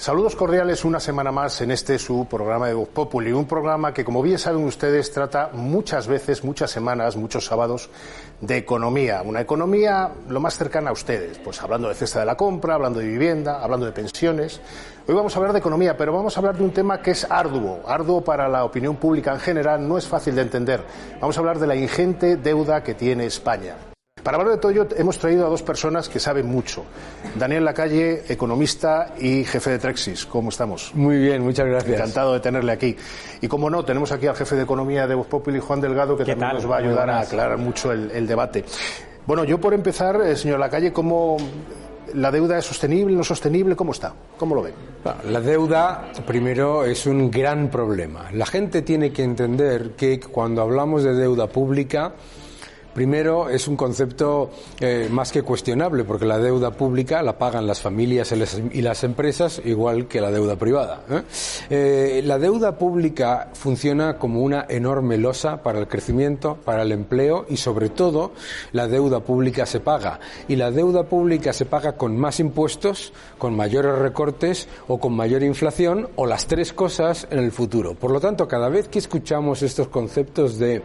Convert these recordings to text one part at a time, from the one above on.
Saludos cordiales una semana más en este su programa de Voz Populi, un programa que, como bien saben ustedes, trata muchas veces, muchas semanas, muchos sábados de economía. Una economía lo más cercana a ustedes, pues hablando de cesta de la compra, hablando de vivienda, hablando de pensiones. Hoy vamos a hablar de economía, pero vamos a hablar de un tema que es arduo para la opinión pública en general, no es fácil de entender. Vamos a hablar de la ingente deuda que tiene España. Para hablar de todo ello hemos traído a dos personas que saben mucho. Daniel Lacalle, economista y jefe de Trexis. ¿Cómo estamos? Muy bien, muchas gracias. Encantado de tenerle aquí. Y como no, tenemos aquí al jefe de economía de Voz Populi, Juan Delgado, que también nos va a ayudar a aclarar mucho el debate. Bueno, yo por empezar, señor Lacalle, ¿cómo la deuda es sostenible, no sostenible? ¿Cómo está? ¿Cómo lo ven? La deuda, primero, es un gran problema. La gente tiene que entender que cuando hablamos de deuda pública, primero, es un concepto más que cuestionable, porque la deuda pública la pagan las familias y las empresas, igual que la deuda privada. La deuda pública funciona como una enorme losa para el crecimiento, para el empleo y, sobre todo, la deuda pública se paga. Y la deuda pública se paga con más impuestos, con mayores recortes o con mayor inflación, o las tres cosas en el futuro. Por lo tanto, cada vez que escuchamos estos conceptos de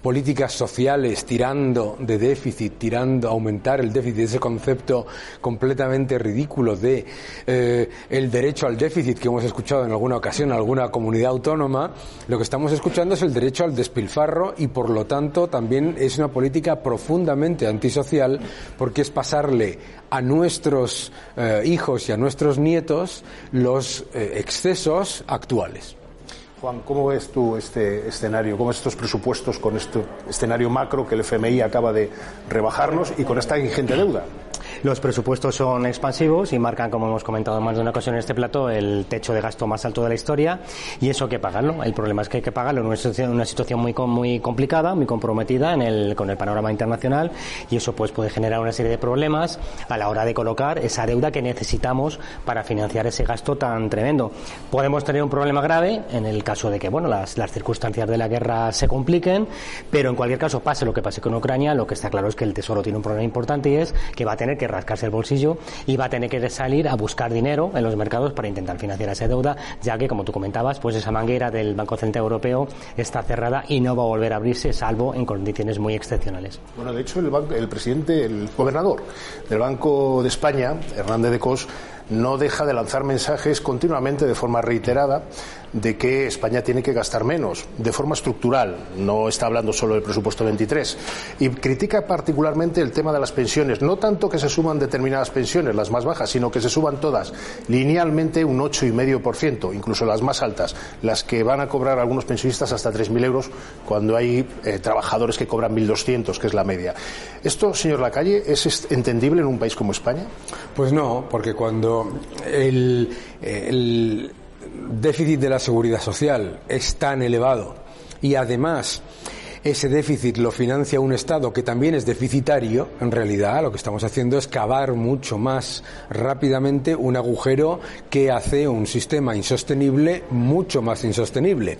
políticas sociales tirando de déficit, tirando a aumentar el déficit, ese concepto completamente ridículo de el derecho al déficit que hemos escuchado en alguna ocasión en alguna comunidad autónoma, lo que estamos escuchando es el derecho al despilfarro y, por lo tanto, también es una política profundamente antisocial, porque es pasarle a nuestros hijos y a nuestros nietos los excesos actuales. Juan, ¿cómo ves tú este escenario? ¿Cómo ves estos presupuestos con este escenario macro que el FMI acaba de rebajarnos y con esta ingente deuda? Los presupuestos son expansivos y marcan, como hemos comentado en más de una ocasión en este plato, el techo de gasto más alto de la historia, y eso hay que pagarlo. El problema es que hay que pagarlo en una situación muy complicada, muy comprometida con el panorama internacional, y eso pues puede generar una serie de problemas a la hora de colocar esa deuda que necesitamos para financiar ese gasto tan tremendo. Podemos tener un problema grave en el caso de que las circunstancias de la guerra se compliquen, pero en cualquier caso, pase lo que pase con Ucrania, lo que está claro es que el Tesoro tiene un problema importante, y es que va a tener que rascarse el bolsillo y va a tener que salir a buscar dinero en los mercados para intentar financiar esa deuda, ya que, como tú comentabas, pues esa manguera del Banco Central Europeo está cerrada y no va a volver a abrirse, salvo en condiciones muy excepcionales. Bueno, de hecho, el gobernador del Banco de España, Hernández de Cos, no deja de lanzar mensajes continuamente de forma reiterada de que España tiene que gastar menos, de forma estructural, no está hablando solo del presupuesto 23, y critica particularmente el tema de las pensiones, no tanto que se suman determinadas pensiones, las más bajas, sino que se suban todas, linealmente un 8,5%, incluso las más altas, las que van a cobrar algunos pensionistas hasta 3.000 euros, cuando hay trabajadores que cobran 1.200, que es la media. ¿Esto, señor Lacalle, es entendible en un país como España? Pues no, porque cuando el déficit de la seguridad social es tan elevado y además ese déficit lo financia un Estado que también es deficitario, en realidad lo que estamos haciendo es cavar mucho más rápidamente un agujero que hace un sistema insostenible mucho más insostenible.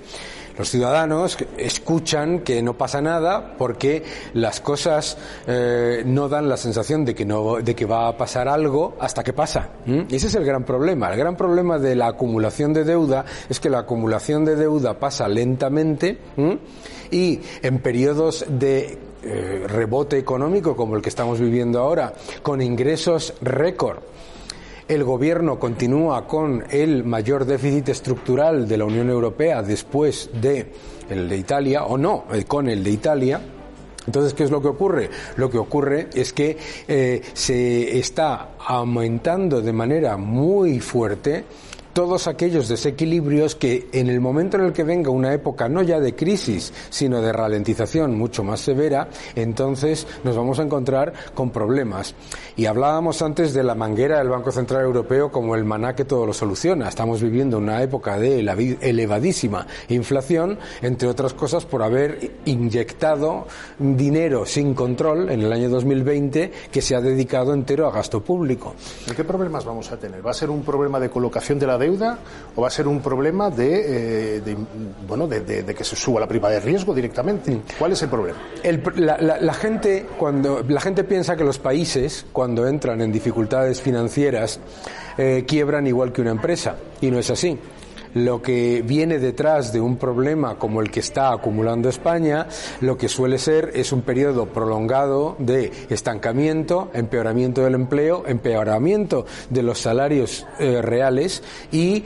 Los ciudadanos escuchan que no pasa nada porque las cosas no dan la sensación de que va a pasar algo hasta que pasa. Y ese es el gran problema. El gran problema de la acumulación de deuda es que la acumulación de deuda pasa lentamente y en periodos de rebote económico como el que estamos viviendo ahora, con ingresos récord, el gobierno continúa con el mayor déficit estructural de la Unión Europea después de el de Italia, o no, con el de Italia. Entonces, ¿qué es lo que ocurre? Lo que ocurre es que se está aumentando de manera muy fuerte todos aquellos desequilibrios que en el momento en el que venga una época no ya de crisis, sino de ralentización mucho más severa, entonces nos vamos a encontrar con problemas. Y hablábamos antes de la manguera del Banco Central Europeo como el maná que todo lo soluciona. Estamos viviendo una época de elevadísima inflación, entre otras cosas por haber inyectado dinero sin control en el año 2020 que se ha dedicado entero a gasto público. ¿Qué problemas vamos a tener? ¿Va a ser un problema de colocación de la deuda deuda o va a ser un problema de que se suba la prima de riesgo directamente? ¿Cuál es el problema? La gente piensa que los países, cuando entran en dificultades financieras, quiebran igual que una empresa, y no es así. Lo que viene detrás de un problema como el que está acumulando España, lo que suele ser es un periodo prolongado de estancamiento, empeoramiento del empleo, empeoramiento de los salarios reales y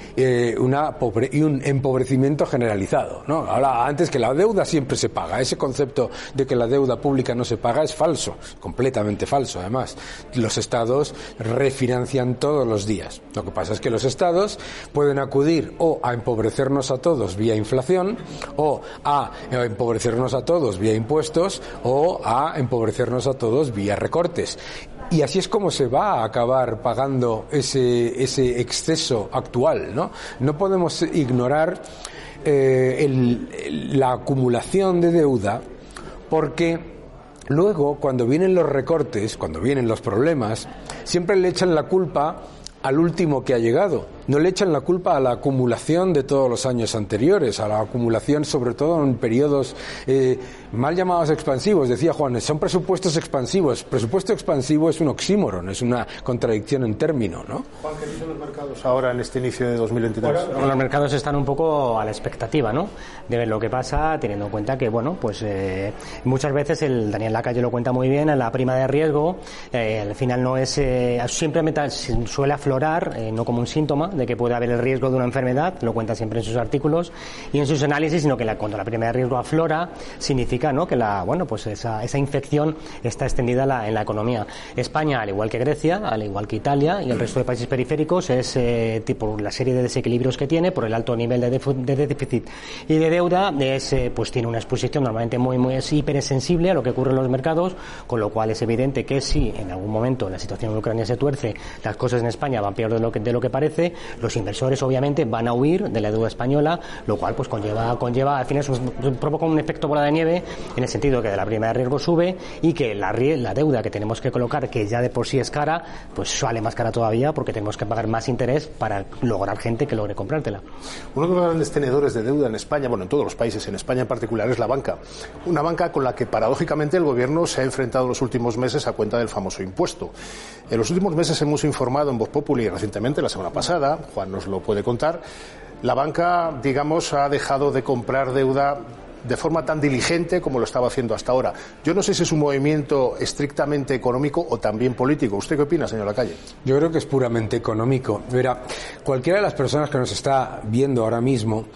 un empobrecimiento generalizado, ¿no? Hablaba antes que la deuda siempre se paga. Ese concepto de que la deuda pública no se paga es falso, completamente falso. Además, los estados refinancian todos los días. Lo que pasa es que los estados pueden acudir o a empobrecernos a todos vía inflación, o a empobrecernos a todos vía impuestos, o a empobrecernos a todos vía recortes. Y así es como se va a acabar pagando ese exceso actual, ¿no? No podemos ignorar la acumulación de deuda, porque luego, cuando vienen los recortes, cuando vienen los problemas, siempre le echan la culpa al último que ha llegado. No le echan la culpa a la acumulación de todos los años anteriores, a la acumulación sobre todo en periodos mal llamados expansivos. Decía Juan, son presupuestos expansivos. Presupuesto expansivo es un oxímoron, es una contradicción en término, ¿no? Juan, ¿qué dicen los mercados ahora en este inicio de 2023? Bueno, los mercados están un poco a la expectativa, ¿no?, de ver lo que pasa, teniendo en cuenta que, bueno, pues muchas veces Daniel Lacalle lo cuenta muy bien, la prima de riesgo al final no es simplemente suele aflorar, no como un síntoma de que puede haber el riesgo de una enfermedad, lo cuenta siempre en sus artículos y en sus análisis, sino que cuando la prima de riesgo aflora significa, ¿no?, que esa infección está extendida en la economía. España, al igual que Grecia, al igual que Italia y el resto de países periféricos, es por la serie de desequilibrios que tiene, por el alto nivel de déficit y de deuda, pues tiene una exposición normalmente muy hipersensible a lo que ocurre en los mercados, con lo cual es evidente que si en algún momento la situación en Ucrania se tuerce, las cosas en España van peor de lo que parece, los inversores obviamente van a huir de la deuda española, lo cual pues conlleva al final provoca un efecto bola de nieve, en el sentido que de la prima de riesgo sube y que la deuda que tenemos que colocar, que ya de por sí es cara, pues sale más cara todavía, porque tenemos que pagar más interés para lograr gente que logre comprártela. Uno de los grandes tenedores de deuda en España, bueno, en todos los países, en España en particular, es la banca. Una banca con la que paradójicamente el gobierno se ha enfrentado en los últimos meses a cuenta del famoso impuesto. En los últimos meses hemos informado en Voz Populi, recientemente, la semana pasada, Juan nos lo puede contar, la banca, digamos, ha dejado de comprar deuda de forma tan diligente como lo estaba haciendo hasta ahora. Yo no sé si es un movimiento estrictamente económico o también político. ¿Usted qué opina, señor Lacalle? Yo creo que es puramente económico. Mira, cualquiera de las personas que nos está viendo ahora mismo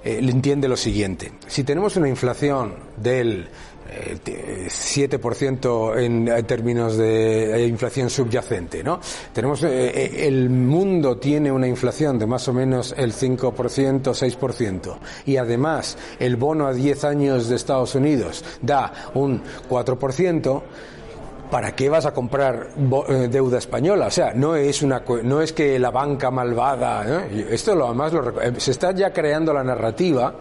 le entiende lo siguiente. Si tenemos una inflación del 7% en términos de inflación subyacente, ¿no? Tenemos el mundo tiene una inflación de más o menos el 5%, 6%, y además el bono a 10 años de Estados Unidos da un 4%. ¿Para qué vas a comprar deuda española? O sea, no es que la banca malvada, ¿no? Esto se está ya creando la narrativa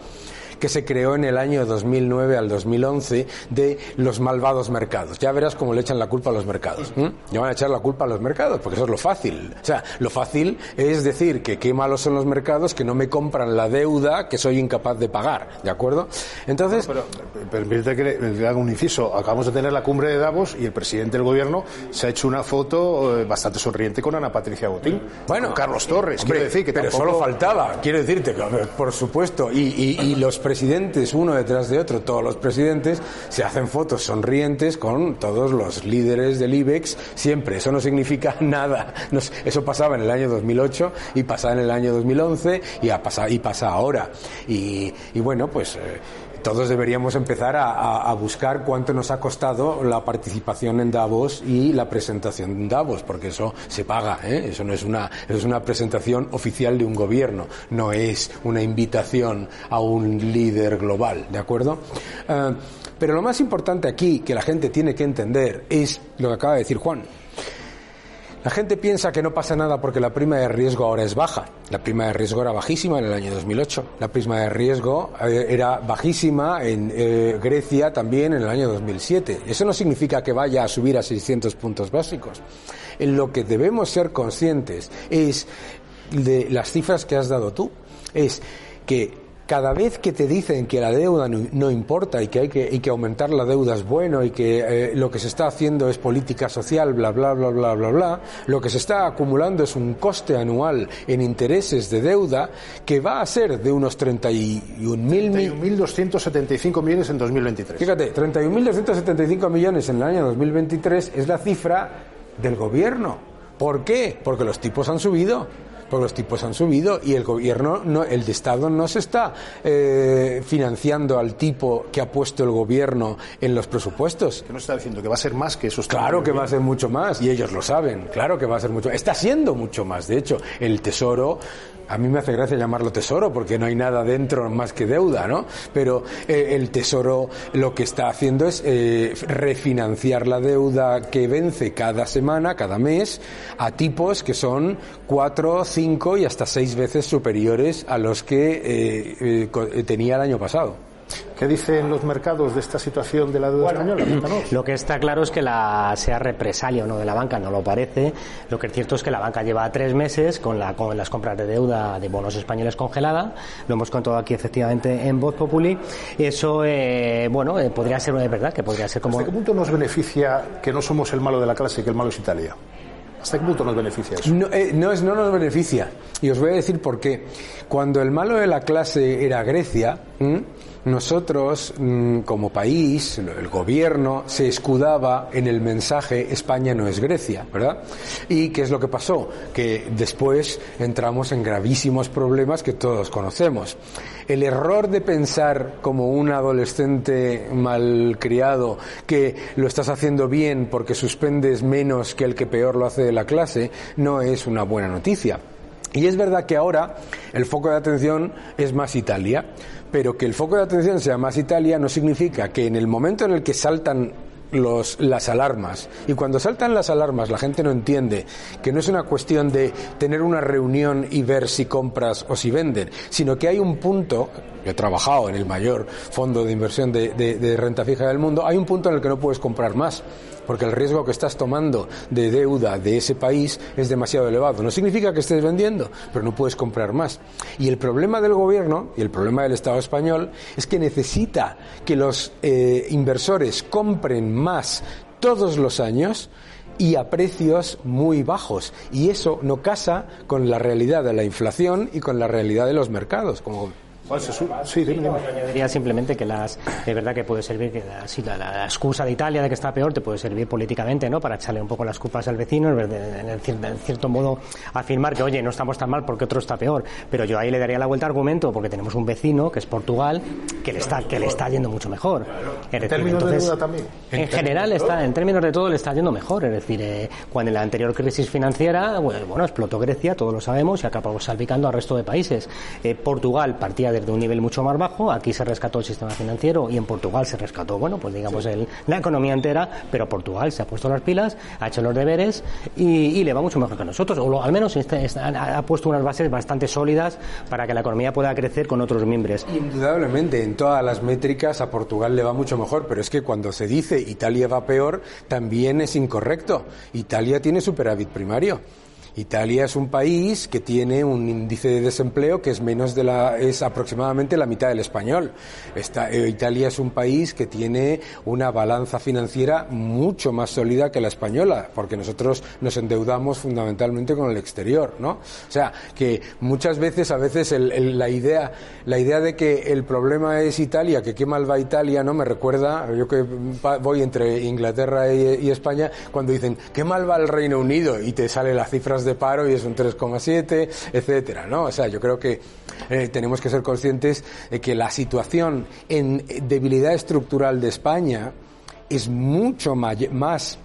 que se creó en el año 2009 al 2011 de los malvados mercados. Ya verás cómo le echan la culpa a los mercados. Ya van a echar la culpa a los mercados, porque eso es lo fácil. O sea, lo fácil es decir que qué malos son los mercados, que no me compran la deuda que soy incapaz de pagar, ¿de acuerdo? Entonces... Pero permítete que le haga un inciso. Acabamos de tener la cumbre de Davos y el presidente del gobierno se ha hecho una foto bastante sonriente con Ana Patricia Botín, bueno, con Carlos Torres. Hombre, quiero decir que pero tampoco... solo faltaba, quiero decirte, por supuesto, y los presidentes, uno detrás de otro, todos los presidentes se hacen fotos sonrientes con todos los líderes del IBEX, siempre. Eso no significa nada. Eso pasaba en el año 2008 y pasaba en el año 2011 y pasa ahora. Y bueno, pues... todos deberíamos empezar a buscar cuánto nos ha costado la participación en Davos y la presentación en Davos, porque eso se paga, ¿eh? Eso no es una presentación oficial de un gobierno, no es una invitación a un líder global, ¿de acuerdo? Pero lo más importante aquí que la gente tiene que entender es lo que acaba de decir Juan. La gente piensa que no pasa nada porque la prima de riesgo ahora es baja. La prima de riesgo era bajísima en el año 2008. La prima de riesgo era bajísima en Grecia también en el año 2007. Eso no significa que vaya a subir a 600 puntos básicos. En lo que debemos ser conscientes es de las cifras que has dado tú. Es que cada vez que te dicen que la deuda no importa y que hay que aumentar la deuda es bueno y que lo que se está haciendo es política social, bla, bla, bla, bla, bla, bla, lo que se está acumulando es un coste anual en intereses de deuda que va a ser de unos 31.275 millones en 2023. Fíjate, 31.275 millones en el año 2023 es la cifra del gobierno. ¿Por qué? Porque los tipos han subido. Porque los tipos han subido y el gobierno, el de Estado no se está financiando al tipo que ha puesto el gobierno en los presupuestos. ¿Qué nos está diciendo? ¿Que va a ser más que esos? Claro que va a ser mucho más y ellos lo saben. Claro que va a ser mucho. Está siendo mucho más. De hecho, el Tesoro, a mí me hace gracia llamarlo Tesoro porque no hay nada dentro más que deuda, ¿no? Pero el Tesoro lo que está haciendo es refinanciar la deuda que vence cada semana, cada mes, a tipos que son 4, 5 y hasta 6 veces superiores a los que tenía el año pasado. ¿Qué dicen los mercados de esta situación de la deuda española? Lo que está claro es que sea represalia o no de la banca, no lo parece. Lo que es cierto es que la banca lleva 3 meses con las compras de deuda de bonos españoles congelada. Lo hemos contado aquí efectivamente en Voz Populi. Eso, podría ser verdad, que podría ser como... ¿Hasta qué punto nos beneficia que no somos el malo de la clase y que el malo es Italia? ¿Hasta qué punto nos beneficia eso? No nos beneficia. Y os voy a decir por qué. Cuando el malo de la clase era Grecia, nosotros, como país, el gobierno, se escudaba en el mensaje España no es Grecia, ¿verdad? ¿Y qué es lo que pasó? Que después entramos en gravísimos problemas que todos conocemos. El error de pensar como un adolescente malcriado que lo estás haciendo bien porque suspendes menos que el que peor lo hace de la clase no es una buena noticia. Y es verdad que ahora el foco de atención es más Italia, pero que el foco de atención sea más Italia no significa que en el momento en el que saltan las alarmas, y cuando saltan las alarmas la gente no entiende que no es una cuestión de tener una reunión y ver si compras o si venden, sino que hay un punto, yo he trabajado en el mayor fondo de inversión de renta fija del mundo, hay un punto en el que no puedes comprar más, porque el riesgo que estás tomando de deuda de ese país es demasiado elevado. No significa que estés vendiendo, pero no puedes comprar más. Y el problema del gobierno y el problema del Estado español es que necesita que los inversores compren más todos los años y a precios muy bajos. Y eso no casa con la realidad de la inflación y con la realidad de los mercados, como... Sí, dime. Yo diría simplemente que es verdad que puede servir que la excusa de Italia de que está peor te puede servir políticamente, ¿no? Para echarle un poco las culpas al vecino, en cierto modo afirmar que oye, no estamos tan mal porque otro está peor, pero yo ahí le daría la vuelta al argumento porque tenemos un vecino que es Portugal que le está yendo mucho mejor. ¿En términos de deuda también? En general en términos de todo le está yendo mejor, es decir, cuando en la anterior crisis financiera, explotó Grecia, todos lo sabemos, y acabó salpicando al resto de países. Portugal partía de un nivel mucho más bajo, aquí se rescató el sistema financiero y en Portugal se rescató, la economía entera, pero Portugal se ha puesto las pilas, ha hecho los deberes y le va mucho mejor que nosotros, o al menos ha puesto unas bases bastante sólidas para que la economía pueda crecer con otros miembros. Indudablemente, en todas las métricas a Portugal le va mucho mejor, pero es que cuando se dice Italia va peor, también es incorrecto. Italia tiene superávit primario. Italia es un país que tiene un índice de desempleo que es aproximadamente la mitad del español. Italia es un país que tiene una balanza financiera mucho más sólida que la española, porque nosotros nos endeudamos fundamentalmente con el exterior, ¿no? O sea, que muchas veces, la idea de que el problema es Italia, que qué mal va Italia, ¿no? Me recuerda, yo que voy entre Inglaterra y España, cuando dicen qué mal va el Reino Unido y te salen las cifras de paro y es un 3,7, etcétera, ¿no? O sea, yo creo que tenemos que ser conscientes de que la situación en debilidad estructural de España es mucho más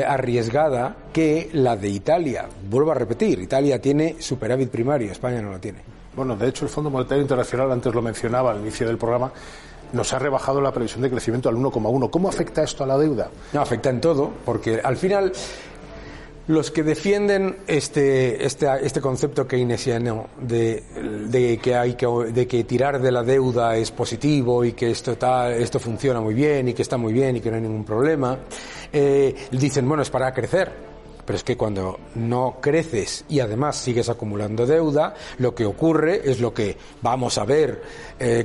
arriesgada que la de Italia. Vuelvo a repetir, Italia tiene superávit primario, España no lo tiene. Bueno, de hecho el Fondo Monetario Internacional, antes lo mencionaba al inicio del programa, nos ha rebajado la previsión de crecimiento al 1,1. ¿Cómo afecta esto a la deuda? No, afecta en todo, porque al final los que defienden este concepto keynesiano de que tirar de la deuda es positivo y que esto funciona muy bien y que está muy bien y que no hay ningún problema, dicen, bueno, es para crecer. pero es que cuando no creces y además sigues acumulando deuda, lo que ocurre es lo que vamos a ver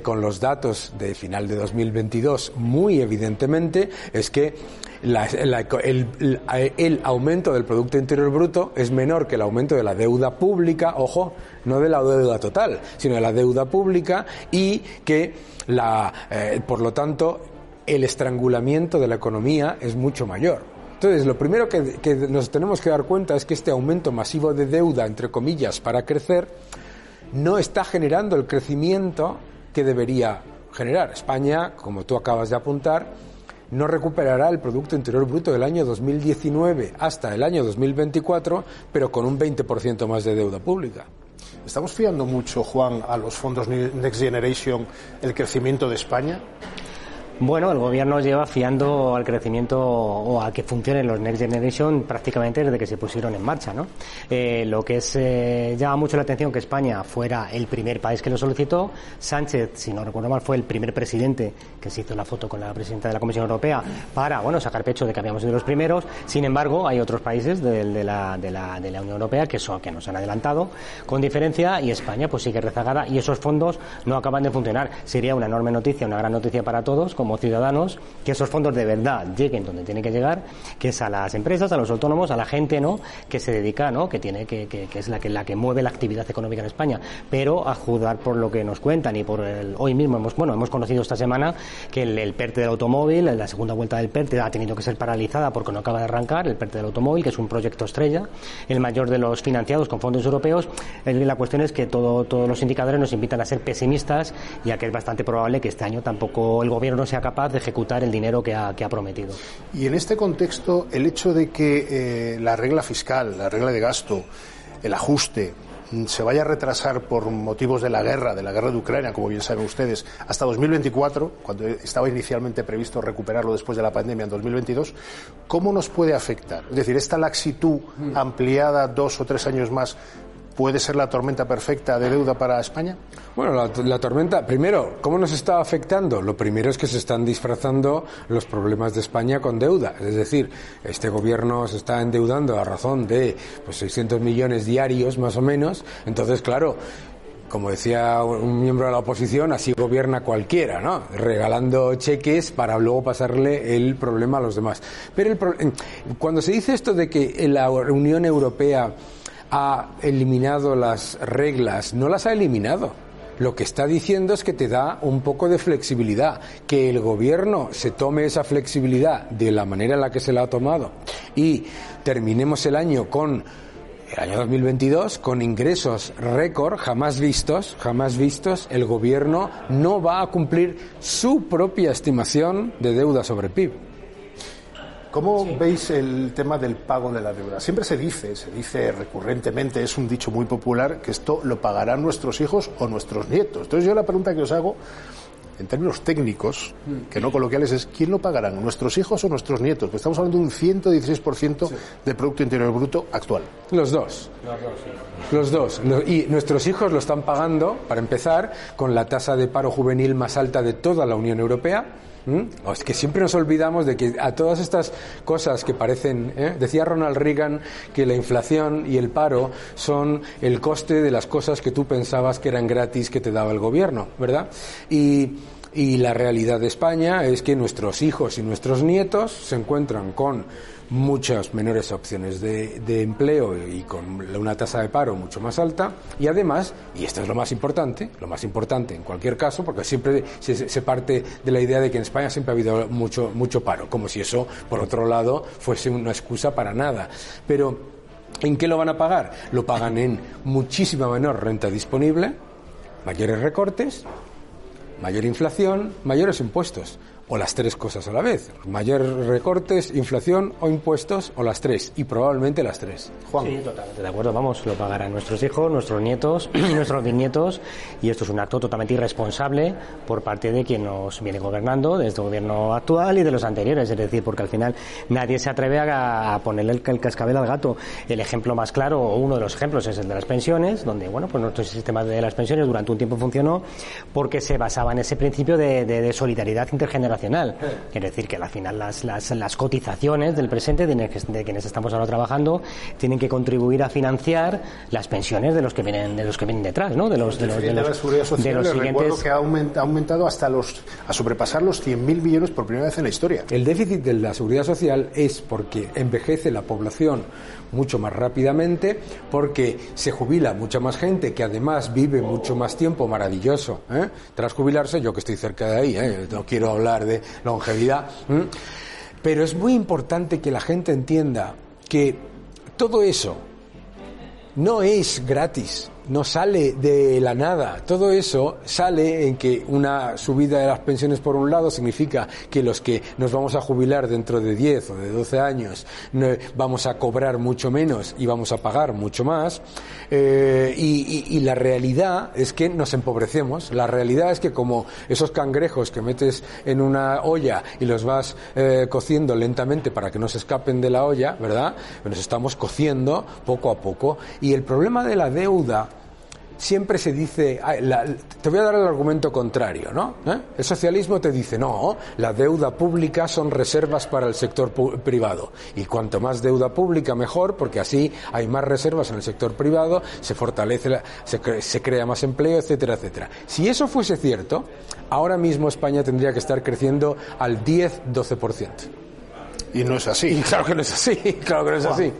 con los datos de final de 2022 muy evidentemente, es que el aumento del Producto Interior Bruto es menor que el aumento de la deuda pública, ojo, no de la deuda total, sino de la deuda pública, y que por lo tanto el estrangulamiento de la economía es mucho mayor. Entonces, lo primero que nos tenemos que dar cuenta es que este aumento masivo de deuda, entre comillas, para crecer, no está generando el crecimiento que debería generar. España, como tú acabas de apuntar, no recuperará el Producto Interior Bruto del año 2019 hasta el año 2024, pero con un 20% más de deuda pública. ¿Estamos fiando mucho, Juan, a los fondos Next Generation el crecimiento de España? Bueno, el gobierno lleva fiando al crecimiento o a que funcionen los Next Generation prácticamente desde que se pusieron en marcha, ¿no? Lo que llama mucho la atención que España fuera el primer país que lo solicitó. Sánchez, si no recuerdo mal, fue el primer presidente que se hizo la foto con la presidenta de la Comisión Europea para, sacar pecho de que habíamos sido los primeros. Sin embargo, hay otros países de la Unión Europea que nos han adelantado con diferencia, y España pues sigue rezagada, y esos fondos no acaban de funcionar. Sería una enorme noticia, una gran noticia para todos como ciudadanos, que esos fondos de verdad lleguen donde tienen que llegar, que es a las empresas, a los autónomos, a la gente, ¿no?, que se dedica, ¿no?, que es la que mueve la actividad económica en España. Pero a juzgar por lo que nos cuentan y por hoy mismo hemos conocido esta semana que el PERTE del automóvil, la segunda vuelta del PERTE ha tenido que ser paralizada porque no acaba de arrancar, el PERTE del automóvil, que es un proyecto estrella, el mayor de los financiados con fondos europeos. La cuestión es que todos los indicadores nos invitan a ser pesimistas, ya que es bastante probable que este año tampoco el gobierno sea capaz de ejecutar el dinero que ha prometido. Y en este contexto, el hecho de que la regla fiscal, la regla de gasto, el ajuste se vaya a retrasar por motivos de la guerra de Ucrania, como bien saben ustedes, hasta 2024, cuando estaba inicialmente previsto recuperarlo después de la pandemia en 2022, ¿cómo nos puede afectar? Es decir, esta laxitud ampliada 2 o 3 años más, ¿puede ser la tormenta perfecta de deuda para España? Bueno, la tormenta, primero, ¿cómo nos está afectando? Lo primero es que se están disfrazando los problemas de España con deuda. Es decir, este gobierno se está endeudando a razón de 600 millones diarios, más o menos. Entonces, claro, como decía un miembro de la oposición, así gobierna cualquiera, ¿no? Regalando cheques para luego pasarle el problema a los demás. Pero cuando se dice esto de que la Unión Europea ha eliminado las reglas, no las ha eliminado. Lo que está diciendo es que te da un poco de flexibilidad, que el gobierno se tome esa flexibilidad de la manera en la que se la ha tomado y terminemos el año 2022 con ingresos récord jamás vistos. El gobierno no va a cumplir su propia estimación de deuda sobre PIB. ¿Cómo veis el tema del pago de la deuda? Siempre se dice recurrentemente, es un dicho muy popular, que esto lo pagarán nuestros hijos o nuestros nietos. Entonces yo la pregunta que os hago, en términos técnicos, que no coloquiales, es ¿quién lo pagarán? ¿Nuestros hijos o nuestros nietos? Pues estamos hablando de un 116% del Producto Interior Bruto actual. Los dos. Los dos. Y nuestros hijos lo están pagando, para empezar, con la tasa de paro juvenil más alta de toda la Unión Europea. Es que siempre nos olvidamos de que a todas estas cosas que parecen, decía Ronald Reagan que la inflación y el paro son el coste de las cosas que tú pensabas que eran gratis que te daba el gobierno, ¿verdad? Y la realidad de España es que nuestros hijos y nuestros nietos se encuentran con muchas menores opciones de empleo y con una tasa de paro mucho más alta, y además, y esto es lo más importante en cualquier caso, porque siempre se parte de la idea de que en España siempre ha habido mucho paro, como si eso, por otro lado, fuese una excusa para nada. Pero ¿en qué lo van a pagar? Lo pagan en muchísima menor renta disponible, mayores recortes, mayor inflación, mayores impuestos. O las tres cosas a la vez. Mayores recortes, inflación o impuestos, o las tres. Y probablemente las tres. Juan. Sí, totalmente de acuerdo. Vamos, lo pagarán nuestros hijos, nuestros nietos y nuestros bisnietos. Y esto es un acto totalmente irresponsable por parte de quien nos viene gobernando, de este gobierno actual y de los anteriores. Es decir, porque al final nadie se atreve a ponerle el cascabel al gato. El ejemplo más claro, o uno de los ejemplos, es el de las pensiones, donde, pues nuestro sistema de las pensiones durante un tiempo funcionó porque se basaba en ese principio de solidaridad intergeneracional generacional. Es decir, que al final las cotizaciones del presente de quienes estamos ahora trabajando tienen que contribuir a financiar las pensiones de los que vienen detrás, ¿no? De los Seguridad Social, les recuerdo que ha aumentado a sobrepasar los 100.000 millones por primera vez en la historia. El déficit de la Seguridad Social es porque envejece la población mucho más rápidamente, porque se jubila mucha más gente que además vive mucho más tiempo, maravilloso, tras jubilarse, yo que estoy cerca de ahí, no quiero hablar de longevidad, pero es muy importante que la gente entienda que todo eso no es gratis, no sale de la nada. Todo eso sale en que una subida de las pensiones por un lado significa que los que nos vamos a jubilar dentro de 10 o de 12 años vamos a cobrar mucho menos y vamos a pagar mucho más, y la realidad es que nos empobrecemos. La realidad es que como esos cangrejos que metes en una olla y los vas cociendo lentamente para que no se escapen de la olla, ¿verdad? Nos estamos cociendo poco a poco, y el problema de la deuda siempre se dice, te voy a dar el argumento contrario, ¿no? El socialismo te dice, no, la deuda pública son reservas para el sector privado, y cuanto más deuda pública mejor, porque así hay más reservas en el sector privado, se fortalece, se crea más empleo, etcétera, etcétera. Si eso fuese cierto, ahora mismo España tendría que estar creciendo al 10-12%. Y no es así. Y claro que no es así, claro que no es así.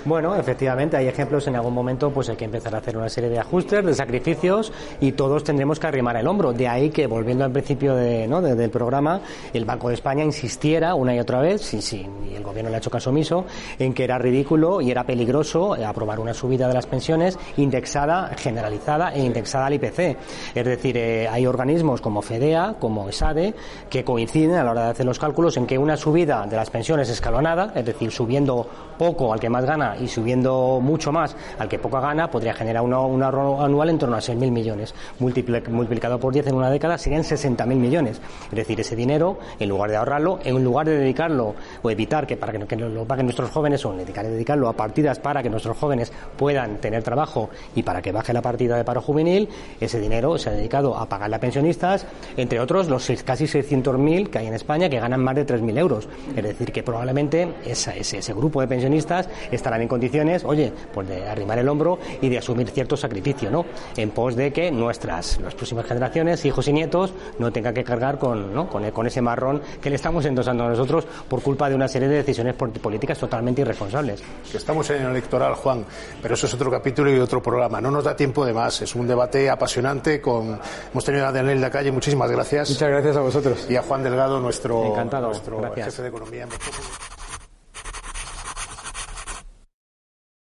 Bueno, efectivamente, hay ejemplos. En algún momento pues hay que empezar a hacer una serie de ajustes, de sacrificios, y todos tendremos que arrimar el hombro. De ahí que, volviendo al principio del programa, el Banco de España insistiera una y otra vez, y el gobierno le ha hecho caso omiso, en que era ridículo y era peligroso aprobar una subida de las pensiones indexada, generalizada e indexada al IPC. Es decir, hay organismos como FEDEA, como ESADE, que coinciden a la hora de hacer los cálculos en que una subida de las pensiones escalonada, es decir, subiendo poco al que más gana y subiendo mucho más al que poco gana, podría generar un ahorro anual en torno a 6.000 millones. Multiplicado por 10 en una década serían 60.000 millones. Es decir, ese dinero, en lugar de ahorrarlo, en lugar de dedicarlo o evitar que para que lo paguen nuestros jóvenes, o dedicarlo a partidas para que nuestros jóvenes puedan tener trabajo y para que baje la partida de paro juvenil, ese dinero se ha dedicado a pagarle a pensionistas, entre otros los casi 600.000 que hay en España que ganan más de 3.000 euros. Es decir, que probablemente ese grupo de pensionistas estarán en condiciones, pues de arrimar el hombro y de asumir cierto sacrificio, ¿no? En pos de que las próximas generaciones, hijos y nietos, no tengan que cargar con ese marrón que le estamos endosando a nosotros por culpa de una serie de decisiones políticas totalmente irresponsables. Que estamos en el electoral, Juan, pero eso es otro capítulo y otro programa. No nos da tiempo de más. Es un debate apasionante. Hemos tenido a Daniel Lacalle, muchísimas gracias. Muchas gracias a vosotros. Y a Juan Delgado, nuestro Encantado. jefe de economía.